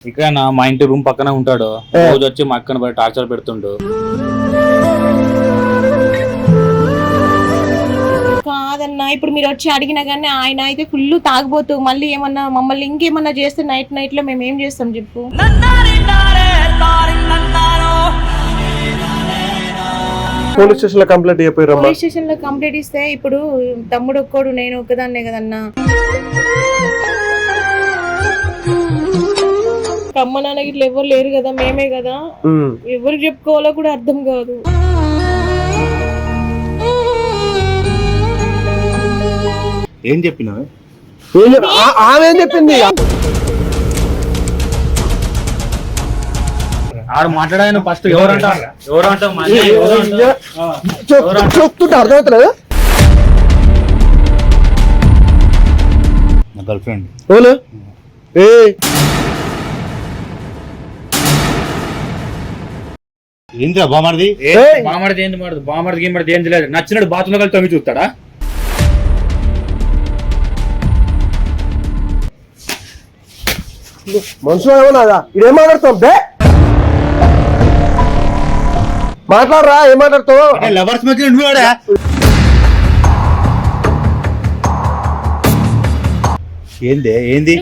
ఇక్కడ మా ఇంటి రూమ్ పక్కన ఉంటాడు. రోజు వచ్చి మా అక్కన బయట టార్చర్ పెడుతుండు. కాదన్నా, ఇప్పుడు మీరు వచ్చి అడిగినా కానీ ఆయన అయితే ఫుల్ తాగబోతూ మళ్ళీ ఏమన్నా మమ్మల్ని ఇంకేమన్నా చేస్తే నైట్ లో మేము ఏం చేస్తాం చెప్పు. పోలీస్ స్టేషన్ లో కంప్లైంట్ అయిపోయారు. పోలీస్ స్టేషన్ లో కంప్లైంట్ ఇస్తే ఇప్పుడు తమ్ముడు ఒక్కడు నేను ఒక్కదాన్నే కదన్నా. అమ్మ నాన్న ఇట్లా ఎవరు లేరు కదా, మేమే కదా. ఎవరికి చెప్పుకోవాలో కూడా అర్థం కాదు. ఏం చెప్పినావు? ఆమె ఏం చెప్పింది? ఆడు మాట్లాడాను ఫస్ట్ ఎవరంటా చెప్తుంటే అర్థమవుతలేదు. నా గర్ల్ ఫ్రెండ్. ఏంద్రా బామర్ది? బామర్ది ఏంది మాడదు? బామర్ది గేమర్ది ఏంది లేదు. నచ్చినట్టు బాత్రూమ్ లో కలిసి తొంగి చూస్తాడా? మనుషులు ఏమన్నా ఇదేం మాట్లాడుతావు? మాట్లాడరా, ఏం మాట్లాడుతావు? లవర్స్ మధ్య నువ్వు ఏంది ఏంది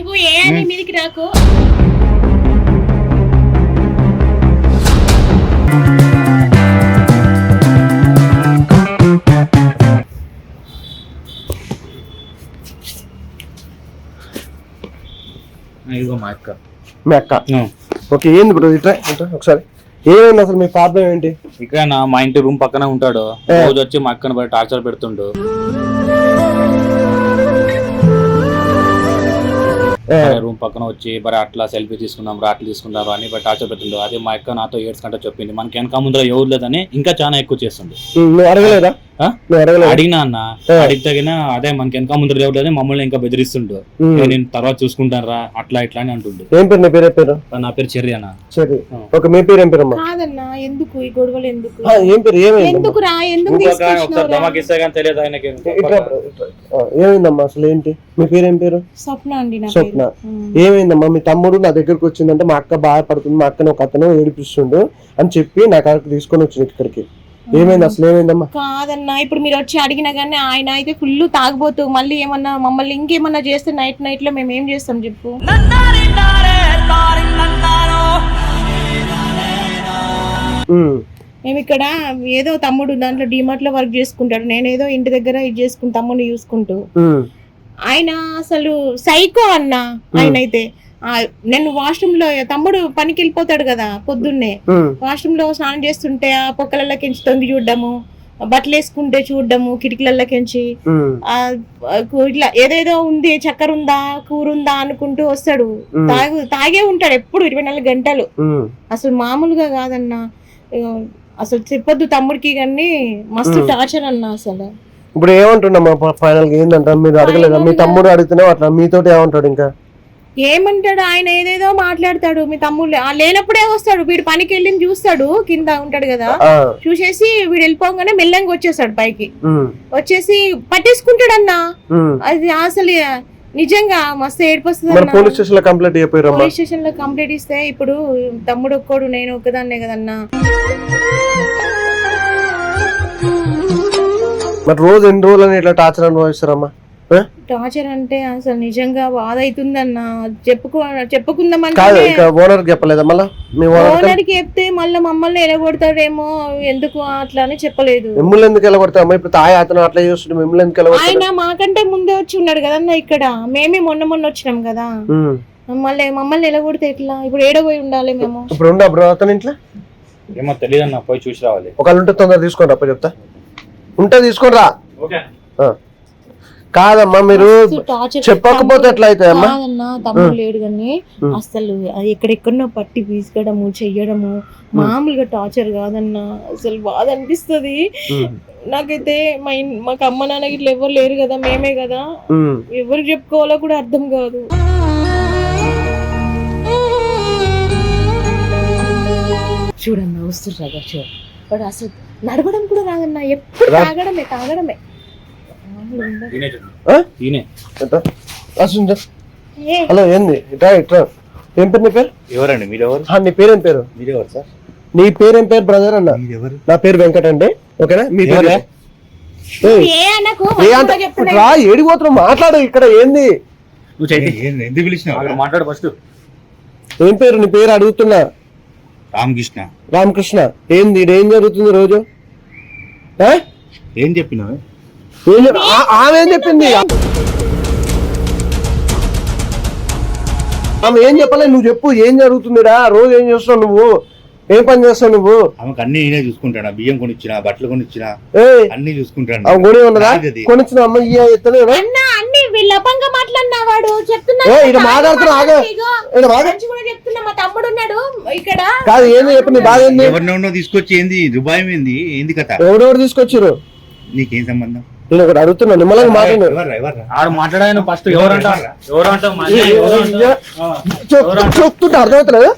మీదికి రాకు. ఇదిగో మా అక్క. మీ అక్క? ఓకే. ఏంది బ్రో ఇట్లా ఒకసారి ఏమైంది అసలు? మీ ప్రాబ్లం ఏంటి? ఇక్కడ మా ఇంటి రూమ్ పక్కన ఉంటాడు. రోజు వచ్చి మా అక్కన బయట టార్చర్ పెడుతుండు. రూమ్ పక్కన వచ్చి మరి అట్లా సెల్ఫీ తీసుకుందాం రా, అట్లా తీసుకుందాం అని బట్ టార్చర్ పెడుతుండు. అదే మా అక్క నాతో ఏడ్స్ కంటే చెప్పింది మనకి వెనక ముందర ఎవరు లేదని ఇంకా చాలా ఎక్కువ చేస్తుంది. అడగలేదా? అడిగినా అన్న, అడిగితే అదే మనకి వెనక ముందర ఎవరు లేదని మమ్మల్ని ఇంకా బెదిరిస్తుండు. నేను తర్వాత చూసుకుంటాను రా అట్లా ఇట్లా అని అంటుండు. ఏం పేరు? నీ పేరు? పేరు? నా పేరు చెర్రి అన్న. చెర్రి. ఓకే. మీ పేరు ఏం పేరు? కాదన్నా, ఎందుకు ఈ గొడవలు? ఎందుకు? ఏం పేరు? ఎందుకు రా? ఎందుకు ధమాకిస్తే కానీ తెలియదు ఆయనకి. ఏమైందమ్మా అసలు? ఏంటి మీ పేరు? ఏం పేరు? స్వప్న అండి. స్వప్న. ఏమైందమ్మా? మీ తమ్ముడు నా దగ్గరకు వచ్చిందంటే మా అక్క బాధపడుతుంది, మా అక్కని ఒక అతను ఏడిపిస్తుండు అని చెప్పి నా కాడికి తీసుకొని వచ్చింది ఇక్కడికి. ఏమైంది అసలు? ఏమైందమ్మా? కాదన్నా, ఇప్పుడు మీరు వచ్చి అడిగినా కానీ ఆయన అయితే ఫుల్ తాగబోతూ మళ్ళీ ఏమన్నా మమ్మల్ని ఇంకేమన్నా చేస్తే నైట్ లో మేము ఏం చేస్తాం చెప్పు. మేము ఇక్కడ ఏదో తమ్ముడు దాంట్లో డిమార్ట్ లో వర్క్ చేసుకుంటాడు, నేనేదో ఇంటి దగ్గర ఇది చేసుకుంటూ తమ్ముడిని చూసుకుంటూ. ఆయన అసలు సైకో అన్న. ఆయన అయితే నేను వాష్రూమ్ లో తమ్ముడు పనికి వెళ్ళిపోతాడు కదా పొద్దున్నే, వాష్రూమ్ లో స్నానం చేస్తుంటే ఆ పొక్కలకెంచి తొంగి చూడడము, బట్టలు వేసుకుంటే చూడడము కిటికీలకెంచి, ఇట్లా ఏదేదో ఉంది, చక్కెర ఉందా, కూర ఉందా అనుకుంటూ వస్తాడు. తాగే ఉంటాడు ఎప్పుడు 24 గంటలు. అసలు మామూలుగా కాదన్నా. అసలు చెప్పొద్దు తమ్ముడికి, కానీ మస్తు టార్చర్ అన్న అసలు. ఇప్పుడు ఏమంటున్నా ఫైనల్ గా? ఏంటంట మీరు అడగలేదా? మీ తమ్ముడు అడిగితేనే అట్లా మీతో ఏమంటాడు? ఇంకా ఏమంటాడు? ఆయన ఏదేదో మాట్లాడతాడు. మీ తమ్ముడు లేనప్పుడే వస్తాడు, వీడు పనికి వెళ్ళి చూస్తాడు, కింద ఉంటాడు కదా, చూసేసి వీడు వెళ్ళిపోగానే మెల్లంగా వచ్చేస్తాడు పైకి. వచ్చేసి పట్టేసుకుంటాడు అన్న. అది అసలు నిజంగా మస్తు ఏడిపోతుంది. పోలీస్ స్టేషన్ లో కంప్లైంట్ అయిపోయారు. పోలీస్ స్టేషన్ లో కంప్లైంట్ ఇస్తే ఇప్పుడు తమ్ముడు ఒక్కడు నేను ఒక్కదాన్నే కదన్నా. మరి రోజు ఎన్ని రోజులని ఇట్లా టార్చర్ అనుభవిస్తారమ్మా? టార్చర్ అంటే అసలు నిజంగా బాధ అవుతుందన్న. చెప్పుకుందామంటే ఓనర్ చెప్పలేదా? మళ్ళీ ఓనర్ కి చెప్తే మళ్ళీ మమ్మల్ని ఎలగొడతాడేమో, ఎందుకు అట్లా అని చెప్పలేదు. మిమ్మల్ని ఎందుకు ఎలగొడతామా? ఇప్పుడు తాయి అతను అట్లా చేస్తుండే, మిమ్మల్ని ఎందుకు ఎలగొడతాడు? ఆయన మాకంటే ముందే వచ్చి ఉన్నాడు కదన్నా ఇక్కడ. మేమే మొన్న వచ్చినాం కదా, మమ్మల్ని ఎలగొడితే ఎట్లా? ఇప్పుడు ఏడబోయి ఉండాలి మేము. ఇప్పుడు ఉండ బ్రో అతని ఇంట్లో ఏమో తెలియదు అన్న, పోయి చూసి రావాలి. ఒకళ్ళు ఉంటే తొందర తీసుకోండి. అప్ప చెప్తా ఉంటే తీసుకోండి రా. కాదమ్మా, మీరు చెప్పకపోతే ఎట్లా అయితే అమ్మా? తమ్ముడు లేడు కానీ అసలు ఎక్కడెక్కడో పట్టి పీసుకడము చెయ్యడము మామూలుగా టార్చర్ కాదన్నా. అసలు బాధ అనిపిస్తుంది నాకైతే. మాకు అమ్మ నాన్న ఇట్లా ఎవరు లేరు కదా, మేమే కదా. ఎవరికి చెప్పుకోవాలో కూడా అర్థం కాదు. చూడన్నా వస్తుండ్రా, చూడు. వాడు అసలు నడవడం కూడా రాదన్నా, ఎప్పుడు తాగడమే. హలో ఏంది? ఇట్రా ఇట్రా. ఏం పేరు నీ పేరు? ఎవరండి మీరెవరు? నీ పేరేం పేరు? మీరెవరు సార్? నీ పేరేం పేరు బ్రదర్ అన్న? మీరెవరు? నా పేరు వెంకట్ అండి. ఓకేనా? మీ పేరు ఏ అనకు మంచిగా చెప్తున్నా. రా, ఏడిపోతున్నావు, మాట్లాడు. ఇక్కడ ఏంది? నువ్వు ఎందుకు పిలిచినావు? మాట్లాడు ఫస్ట్. ఏం పేరు నీ పేరు అడుగుతున్నా? రామకృష్ణ. రామకృష్ణ. ఏంది ఏం జరుగుతుంది రోజు? ఏం చెప్పినావు? ఆమె ఏం చెప్పింది? ఆమె ఏం చెప్పలే, నువ్వు చెప్పు. ఏం జరుగుతుందిరా? రోజు ఏం చేస్తావు నువ్వు? ఏం పని చేస్తావు నువ్వు? ఆమెకు అన్ని నేనే చూసుకుంటాను. బియ్యం కొనిచ్చిన, బట్టలు కొనిచ్చిన, అన్ని చూసుకుంటాను. ఆమె గుడి ఉన్నదా? కొనిచ్చిన అమ్మ ఎత్తలే అన్ని విలపంగా మాట్లాడినవాడు చెప్తున్నా. మాట్లాడుతున్నా మా తమ్ముడు ఉన్నాడు ఇక్కడ. కాదు, ఏంది చెప్పు. నీ బాధ ఏంది? ఎవరినో తీసుకొచ్చి ఏంది దుబాయ్ ఏంది? ఏంది కథ? ఎవరెవరు తీసుకొచ్చారు? నీకేం సంబంధం? నేను ఒకటి అడుగుతున్నా, నిమ్మలంగా మాట్లాడు. మాట్లాడాను ఫస్ట్. చెప్తుంటే అర్థమవుతలేదు.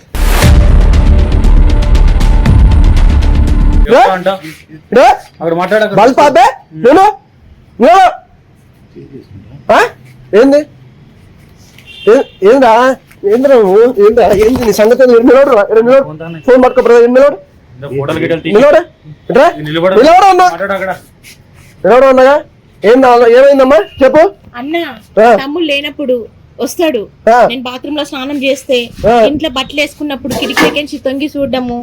బల్పాపే నేను ఏంది ఏందా ఏంద్రా నువ్వు? ఏందా ఏంది నీ సంగతి? ఫోన్ పట్టుకో. నిలబడ ఉండగా ఏమైందమ్మా చెప్పు. అన్న తమ్ముడు లేనప్పుడు వస్తాడు. నేను బాత్రూమ్ లో స్నానం చేస్తే ఇంట్లో బట్టలు వేసుకున్నప్పుడు కిటికీలకి తొంగి చూడడము,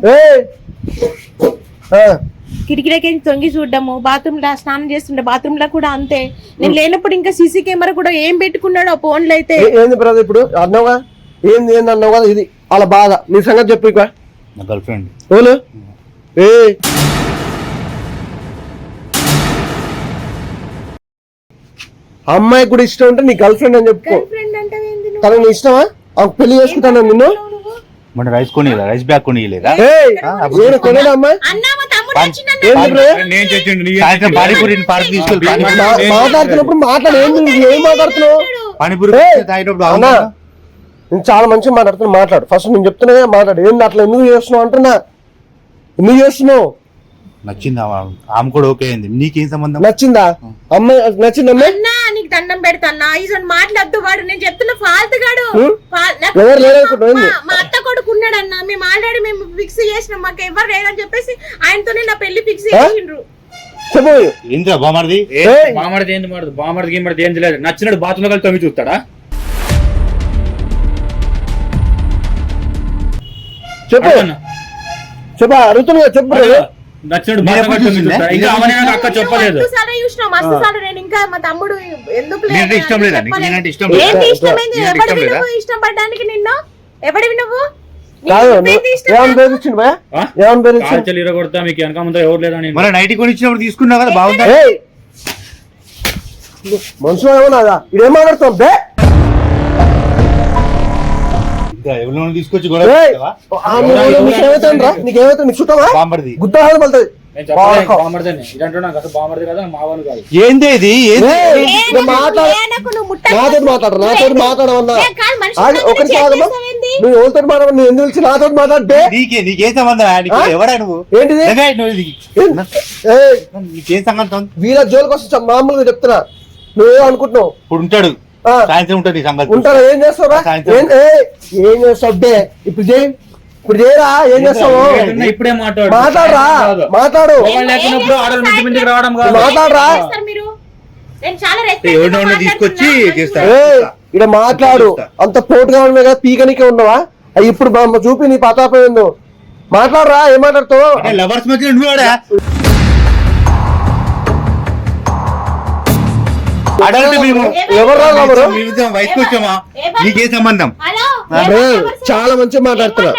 కిటికీలకి తొంగి చూడడము, బాత్రూమ్ లో స్నానం చేస్తుండే బాత్రూమ్ లో కూడా అంతే. నేను లేనప్పుడు ఇంకా సీసీ కెమెరా కూడా ఏం పెట్టుకున్నాడు ఆ ఫోన్లో అయితే. ఏంది బ్రదర్ ఇప్పుడు అన్నావుగా? ఏంది ఏంది అన్నావు కదా? ఇది అలా బాధ. నీ సంగతి చెప్పు. ఇక నా గర్ల్ ఫ్రెండ్. ఓలు అమ్మాయి కూడా ఇష్టం ఉంటే నీ గర్ల్ ఫ్రెండ్ అని చెప్పుకో. తనకు నీ ఇష్టమా? పెళ్లి చేసుకుంటాను నిన్ను. మన రైస్ కొనియలేదా? రైస్ బ్యాగ్ కొనియలేదా? కొనేదా అమ్మాయి? మాట్లాడుతున్నప్పుడు మాట్లాడు. ఏం మాట్లాడుతున్నావు? నేను చాలా మంచిగా మాట్లాడుతున్నా. మాట్లాడు ఫస్ట్. నేను చెప్తున్నా మాట్లాడు. ఏంది అట్లా ఎందుకు చేస్తున్నావు అంటున్నా? ఎందుకు చేస్తున్నావు? నచ్చిందా? ఆమె కూడా ఓకే అయింది. నీకేం సంబంధం? నచ్చిందా అమ్మాయి? నచ్చిందా అమ్మాయి? నీకు దండం పెడతాన్నా. మాట్లాడద్దు వాడు. నేను చెప్తున్నా ఫాల్తుగాడు. మా అత్త కొడుకు ఉన్నాడన్న. మేము ఆల్రెడీ మేము ఫిక్స్ చేసినాం. మాకు ఎవరు లేరని చెప్పేసి ఆయనతోనే నా పెళ్లి ఫిక్స్ చేసిండ్రు. చెప్పు. ఏంద్రా బామర్ది? బామర్ది ఏంది? బామర్ది గీమర్ది ఏం లేదు. నచ్చినట్టు బాత్రూమ్ కలిసి తొంగి చూస్తాడా? చెప్పు చెప్పా అడుగుతున్నా. చెప్పు. నచ్చినట్టు అక్క చెప్పలేదు. ఇంకా మా తమ్ముడు ఎందుకు ఇష్టం లేదా? ఇష్టం ఇష్టపడడానికి నిన్ను ఎవడివి నువ్వు? కొడతా మీకు వెనక ముందు ఎవరు లేదని నైట్ కొనిచ్చినప్పుడు తీసుకున్నావు కదా. బాగుందా? మనుషులు ఏమన్నా ఇదేం మాట్లాడుతావు? తీసుకొచ్చి నీకేమైతే చుట్టవా? గుద్దాలు పడుతుంది. ఏంది ఇది? నాతో మాట్లాడరు. నాతో మాట్లాడమన్నా ఒకటి కాదమ్మా. నువ్వు ఎవరితో మాట్లాడ? నువ్వు ఎందుకు వచ్చి నాతో మాట్లాడితే నీకేం సంబంధం? ఎవడా నువ్వు? ఏంటిది? నీకేం సంబంధం? వీళ్ళ జోలికి వస్తా మామూలుగా చెప్తున్నా. నువ్వేం అనుకుంటున్నావు? ఇప్పుడు ఉంటాడు, సాయంత్రం ఉంటుంది సంగతి. ఉంటారా? ఏం చేస్తావురా? ఏం చేస్తావు? ఇప్పుడు చేయరా? ఏం చేస్తావు? ఇప్పుడే మాట్లాడరా? మాట్లాడు. మాట్లాడరా? తీసుకొచ్చి ఇక్కడ మాట్లాడు. అంత పోటుగా ఉన్నాయి కదా, పీకనికే ఉన్నావా? ఇప్పుడు చూపి నీ పతాపోయిందో. మాట్లాడరా? ఏం మాట్లాడుతావు? లవర్స్ మధ్య నువ్వు వయసుకు వచ్చామా? నీకేం సంబంధం? చాలా మంచిగా మాట్లాడుతున్నా.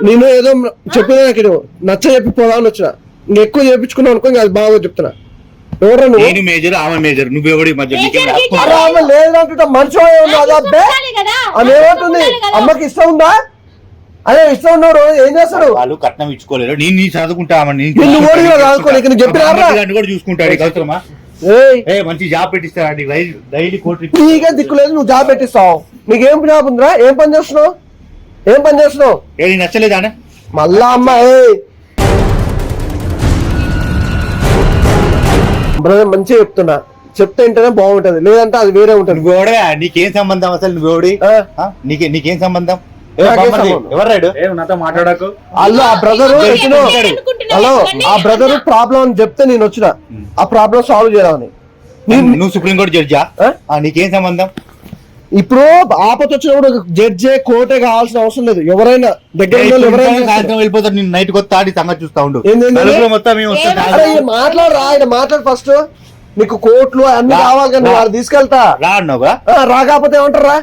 నేను ఏదో చెప్పినా నాకు నచ్చ చెప్పి పోదామని వచ్చిన. ఇంకెక్కువ చేయించుకున్నావు అనుకో, అది బాగా చెప్తున్నా. ఎవరు నువ్వు? మేజర్, ఆమె మేజర్. నువ్వెవడి మధ్య లేదంటే మనిషి అని ఏమంటుంది? అమ్మకి ఇష్టం ఉందా? అదే ఇష్టం ఉన్నాడు. ఏం చేస్తాడు? వాళ్ళు కట్నం ఇచ్చుకోలేరు. నేను చదువుకుంటా చెప్పినా చూసుకుంటాడు. మంచి జాబ్ పెట్టిస్తాడు. డైలీ కోటి నీకే దిక్కులేదు. నువ్వు జాబ్ పెట్టిస్తావు. నీకేం జాబ్ ఉందిరా? ఏం పని చేస్తున్నావు? ఏం పని చేస్తున్నావు? ఏది నచ్చలేదా? మళ్ళా అమ్మా మంచిగా చెప్తున్నా. చెప్తే ఏంటనే బాగుంటది, లేదంటే అది వేరే ఉంటది. నీకేం సంబంధం అసలు? నువ్వెవడి? నీకేం సంబంధం? ఎవరు రైడు? నాతో మాట్లాడకు. వాళ్ళు ఆ బ్రదర్ హలో ఆ బ్రదర్ ప్రాబ్లం అని చెప్తే నేను వచ్చిన ఆ ప్రాబ్లం సాల్వ్ చేయాలని. నువ్వు సుప్రీంకోర్టు జడ్జా? నీకేం సంబంధం? ఇప్పుడు ఆపత వచ్చినప్పుడు జడ్జే కోర్టే కావాల్సిన అవసరం లేదు. ఎవరైనా దగ్గర సాయంత్రం వెళ్ళిపోతాడు. నేను నైట్ కొత్త ఆడి సంగతి చూస్తా ఉండు. మొత్తం మాట్లాడరా ఆయన మాట్లాడు ఫస్ట్. నీకు కోర్టులు అన్ని కావాలి కానీ వాళ్ళు తీసుకెళ్తా రా అన్నావుగా. రాకపోతే ఏమంటారా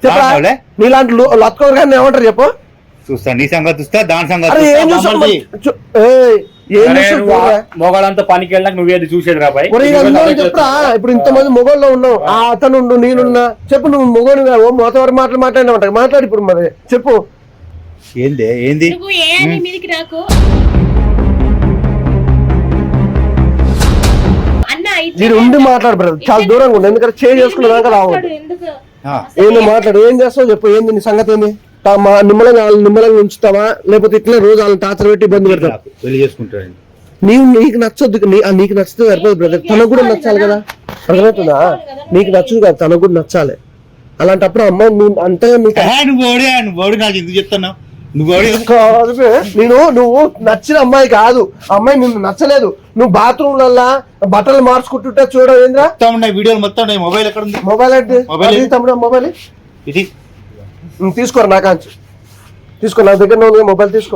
చెప్పరా? నీలాంటి లత్కోర్ గారిని ఏమంటారు చెప్పు. చూస్తా నీ సంగతి చూస్తా, దాని సంగతి ఏం చూస్తా మొగాళ్ళంతా పనికి వెళ్ళాక నువ్వేది చూసేది రాబాయ్. చెప్తా. ఇప్పుడు ఇంతమంది మొగోళ్ళు ఉన్నావు, ఆ అతను నేనున్నా చెప్పు. నువ్వు మొగోడు మొత్తవరకు మాట్లాడినావు మాట్లాడి ఇప్పుడు మరి చెప్పు. ఏంది నేను ఉండి మాట్లాడు బ్రదర్, చాలా దూరంగా ఉండి. ఎందుకంటే చేంజ్ చేసుకునేదాకా రావద్దు. ఏంది మాట్లాడు, ఏం చేస్తావు చెప్పు. ఏంది నీ సంగతి? ఏంది నిమ్మలంగా ఉంచుతావా లేకపోతే ఇట్లా రోజు వాళ్ళని టార్చర్ పెట్టి ఇబ్బంది పెడతావు? పెళ్లి చేసుకుంటాడు. నీకు నచ్చొద్దు. నీకు నచ్చితే సరిపోదు బ్రదర్. తనకు కూడా నచ్చాలి కదా. అర్థమవుతుందా? నీకు నచ్చదు కదా, తనకు కూడా నచ్చాలి. అలాంటప్పుడు అమ్మ అంతగా నువ్వు నాకు ఎందుకు చెప్తున్నావు? నువ్వు నచ్చిన అమ్మాయి కాదు, అమ్మాయి నిన్ను నచ్చలేదు. నువ్వు బాత్రూమ్లల్లా బట్టలు మార్చుకుంటుంటే చూడవేంద్రా వీడియోలు మొత్తం. మొబైల్ ఎక్కడ ఉంది? మొబైల్ అంటే తమ్ముడు మొబైల్ ఇది తీసుకోరు. నా కాంచి తీసుకో. నా దగ్గర మొబైల్ తీసుకో.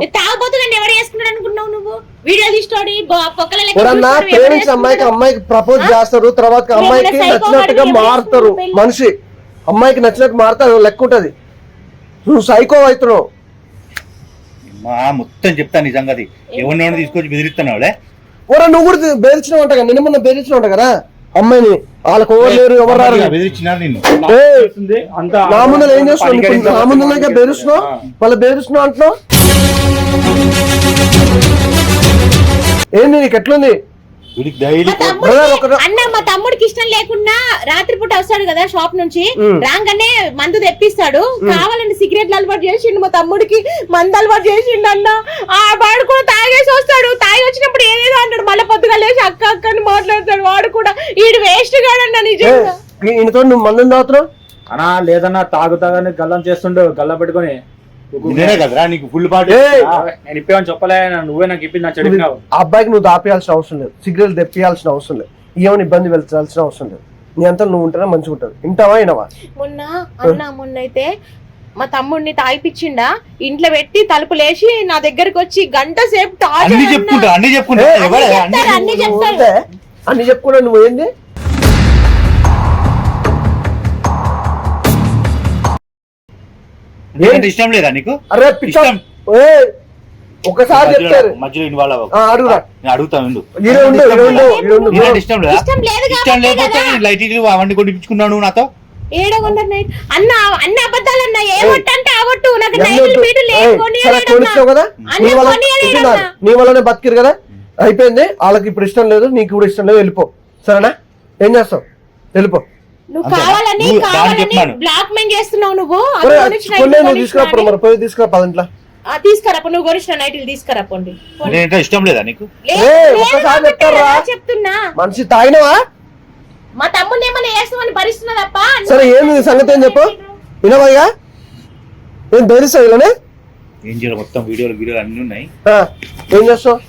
ఎవరన్నా ప్రేమించిన అమ్మాయికి ప్రపోజ్ చేస్తారు, తర్వాత అమ్మాయికి నచ్చినట్టుగా మారుతారు. మనిషి అమ్మాయికి నచ్చినట్టు మారుతారు, లెక్క ఉంటది. నువ్వు సైకో అవుతున్నావు. మొత్తం చెప్తా నీ సంగతి. ఎవరినైనా తీసుకొచ్చి బెదిరిస్తున్నావులే. నువ్వు కూడా బెదిరించిన ఉంటా కదా, నిన్న మొన్న బెదిరించిన ఉంటా కదా అమ్మాయిని. వాళ్ళకి ఎవరు లేరు, ఎవరు రారు. బెదిరించినారు నిన్ను. నా ముందు ఏం చేస్తున్నావు? నా ముందు బెదిరిస్తున్నావు, వాళ్ళు బెదిరిస్తున్నావు అంటున్నావు. ఏంది నీకు ఎట్లుంది? అన్న మా తమ్ముడికి ఇష్టం లేకుండా రాత్రిపూట వస్తాడు కదా షాప్ నుంచి, రాగానే మందు తెప్పిస్తాడు. కావాలని సిగరెట్లు అలవాటు చేసిండు మా తమ్ముడికి, మందు అలవాటు చేసిండు అన్న. ఆ వాడు కూడా తాగేసి వస్తాడు. తాగి వచ్చినప్పుడు ఏదేదో అంటాడు, మళ్ళీ పొద్దుగా లేచి అక్క అక్క అని మాట్లాడతాడు. వాడు కూడా ఈడు వేస్ట్ గాడన్న నిజంగా. ఈయనతో నువ్వు మందు తాగుతున్నావు అన్నా? లేదన్నా, తాగుతాగానే గల్లం చేస్తుండే, గల్ల పెట్టుకుని. కదరా నీకు ఫుల్ పాటు. నేను ఇప్పేమని చెప్పలే, నువ్వే నాకు ఇప్పి నా చెడు. అబ్బాయికి నువ్వు దాపియాల్సిన అవసరం లేదు, సిగరెట్ తెప్పియాల్సిన అవసరం లేదు, ఏమైనా ఇబ్బంది వెళ్ళాల్సిన అవసరం లేదు. నీ అంతా నువ్వు ఉంటేనే మంచిగా ఉంటుంది. వింటావా వినవా? మొన్నైతే మా తమ్ముడిని తాగిపిచ్చిండా, ఇంట్లో పెట్టి తలుపులేసి నా దగ్గరకు వచ్చి గంట సేపు అన్ని చెప్పుకున్నా. నువ్వు ఏంది ఇష్టం లేదా నీకు? అరే ఒకసారి చెప్తారు మధ్యలో ఇన్వాల్వ్ అడుగురా. అడుగుతాను. ఇష్టం లేదు. ఇష్టం లేకపోతే లైట్ అవన్నీ కొనిపించుకున్నాను నాతో. అన్న అన్ని అబద్ధాలన్నా. ఏమంటే అవట్టు నాకు కొనిస్తావు కదా, నీ వల్లనే బతికిరు కదా. అయిపోయింది. వాళ్ళకి ఇప్పుడు ఇష్టం లేదు, నీకు కూడా ఇష్టం లేదు. వెళ్ళిపో. సరేనా? ఏం చేస్తావు? వెళ్ళిపో. నువ్వు కావాలని బ్లాక్ మెయిల్ చేస్తున్నావు. నువ్వు తీసుకురా, మరి పోయి తీసుకురా. 10 ఇంట్లో తీసుకురా. నువ్వు కొనిచ్చిన నైట్లు తీసుకురాపోండి. ఇష్టం లేదా నీకు? ఒక్కసారి చెప్తున్నా. మనిషి తాగినవా? మా తమ్ముడిని ఏమన్నా చేస్తామని భరిస్తున్నా తప్ప. సరే ఏంది సంగతి ఏం చెప్పు. వినవయ్యా? ఏం బెదిరిస్తావు ఇలానే? ఏం చేయాలి? మొత్తం వీడియోలు అన్ని ఉన్నాయి. ఏం చేస్తావు?